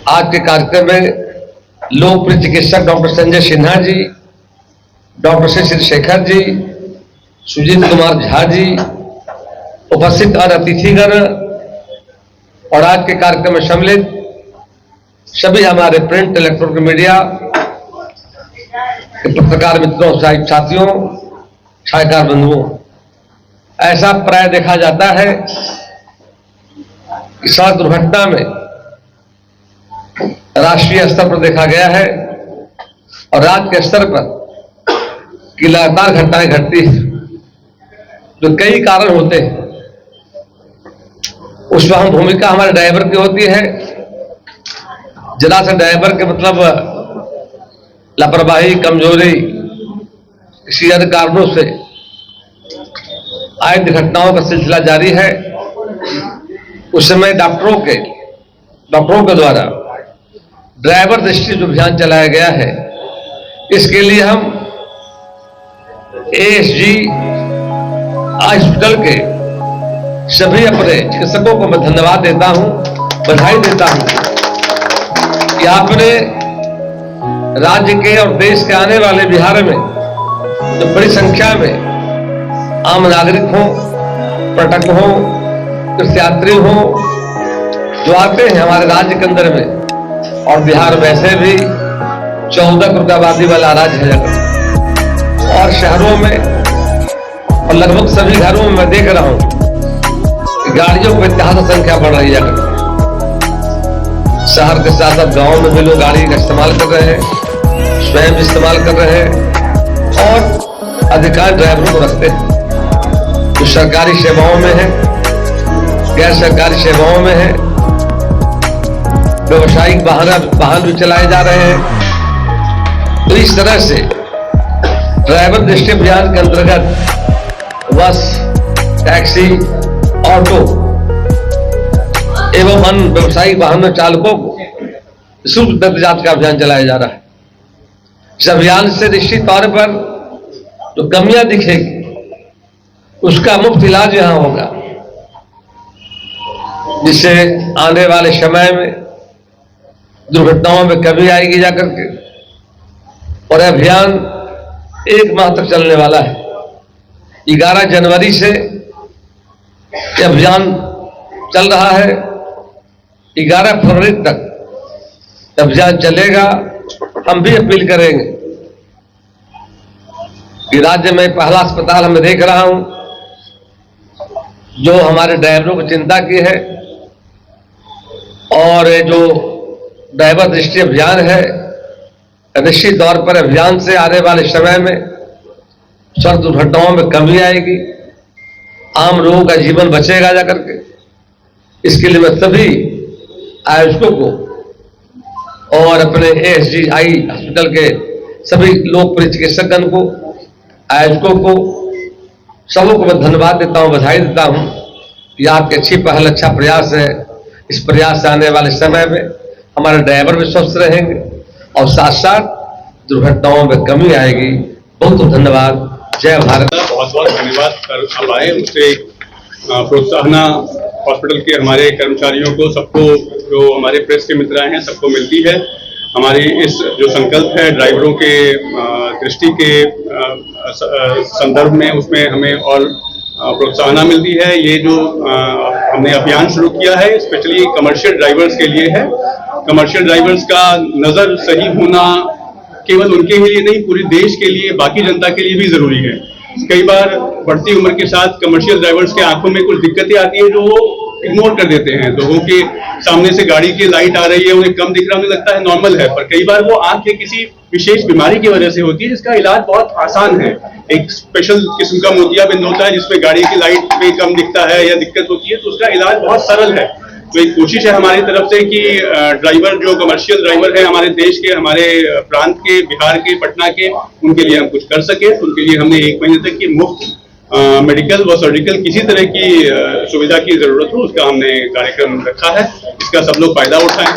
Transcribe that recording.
आज के कार्यक्रम में लोकप्रिय चिकित्सक डॉक्टर संजय सिन्हा जी, डॉक्टर श्री शेखर जी, सुजीत कुमार झा जी, उपस्थित अन्य अतिथिगण और आज के कार्यक्रम में सम्मिलित सभी हमारे प्रिंट इलेक्ट्रॉनिक मीडिया के पत्रकार मित्रों, साथियों, छायाकार बंधुओं, ऐसा प्राय देखा जाता है कि सड़क दुर्घटना में राष्ट्रीय स्तर पर देखा गया है और राज्य के स्तर पर कि लगातार घटनाएं घटती हैं, जो कई कारण होते हैं। उसमें अहम भूमिका हमारे ड्राइवर की होती है। जरा से ड्राइवर के मतलब लापरवाही, कमजोरी, किसी अन्य कारणों से आए घटनाओं का सिलसिला जारी है। उस समय डॉक्टरों के द्वारा ड्राइवर दृष्टि जो अभियान चलाया गया है, इसके लिए हम एएसजी हॉस्पिटल के सभी अपने चिकित्सकों को मैं धन्यवाद देता हूं, बधाई देता हूं कि आपने राज्य के और देश के आने वाले बिहार में जो बड़ी संख्या में आम नागरिक हों, पर्यटक हों, तीर्थयात्री हों, जो आते हैं हमारे राज्य के अंदर में, और बिहार वैसे भी 14 करोड़ आबादी वाला राज्य है, और शहरों में और लगभग सभी घरों में मैं देख रहा हूं कि गाड़ियों की बेतहाशा संख्या बढ़ रही है। शहर के साथ साथ गांव में भी लोग गाड़ी का इस्तेमाल कर रहे हैं, स्वयं भी इस्तेमाल कर रहे हैं, और अधिकांश ड्राइवरों को रखते हैं जो सरकारी सेवाओं में है, गैर सरकारी सेवाओं में है, व्यवसायिक वाहन भी चलाए जा रहे हैं। तो इस तरह से ड्राइवर दृष्टि अभियान के अंतर्गत बस, टैक्सी, ऑटो एवं अन्य व्यवसायिक वाहन चालकों को शुल्क दत्तजात का अभियान चलाया जा रहा है। इस अभियान से निश्चित तौर पर जो कमियां दिखेगी उसका मुफ्त इलाज यहां होगा, जिससे आने वाले समय में दुर्घटनाओं में कमी आएगी जाकर के। और अभियान 1 माह तक चलने वाला है। 11 जनवरी से यह अभियान चल रहा है, 11 फरवरी तक अभियान चलेगा। हम भी अपील करेंगे कि राज्य में पहला अस्पताल मैं देख रहा हूं जो हमारे ड्राइवरों को चिंता की है, और जो ड्राइवर दृष्टि अभियान है, निश्चित तौर पर अभियान से आने वाले समय में सड़क दुर्घटनाओं में कमी आएगी, आम लोगों का जीवन बचेगा जाकर के। इसके लिए मैं सभी आयोजकों को और अपने एएसजीआई हॉस्पिटल के सभी लोकप्रिय चिकित्सकगण को, आयोजकों को, सबको मैं धन्यवाद देता हूं, बधाई देता हूं कि आपकी अच्छी पहल, अच्छा प्रयास है। इस प्रयास से आने वाले समय में हमारे ड्राइवर भी स्वस्थ रहेंगे और साथ साथ दुर्घटनाओं में कमी आएगी। बहुत बहुत धन्यवाद। जय भारत। बहुत बहुत धन्यवाद कर आए उससे प्रोत्साहना हॉस्पिटल के हमारे कर्मचारियों को, सबको, जो हमारे प्रेस के मित्र हैं, सबको मिलती है। हमारी इस जो संकल्प है ड्राइवरों के दृष्टि के संदर्भ में, उसमें हमें और प्रोत्साहना मिलती है। ये जो हमने अभियान शुरू किया है स्पेशली कमर्शियल ड्राइवर्स के लिए है। कमर्शियल ड्राइवर्स का नजर सही होना केवल उनके लिए नहीं, पूरे देश के लिए, बाकी जनता के लिए भी जरूरी है। कई बार बढ़ती उम्र के साथ कमर्शियल ड्राइवर्स के आंखों में कुछ दिक्कतें आती है जो वो इग्नोर कर देते हैं। लोगों के सामने से गाड़ी की लाइट आ रही है, उन्हें कम दिख रहा, उन्हें लगता है नॉर्मल है, पर कई बार वो आंख के किसी विशेष बीमारी की वजह से होती है, जिसका इलाज बहुत आसान है। एक स्पेशल किस्म का मोतियाबिंद होता है जिसमें गाड़ी की लाइट में कम दिखता है या दिक्कत होती है, तो उसका इलाज बहुत सरल है। तो एक कोशिश है हमारी तरफ से कि ड्राइवर, जो कमर्शियल ड्राइवर है हमारे देश के, हमारे प्रांत के, बिहार के, पटना के, उनके लिए हम कुछ कर सके। तो उनके लिए हमने 1 महीने तक की मुफ्त मेडिकल व सर्जिकल किसी तरह की सुविधा की जरूरत हो, उसका हमने कार्यक्रम रखा है। इसका सब लोग फायदा उठाएं।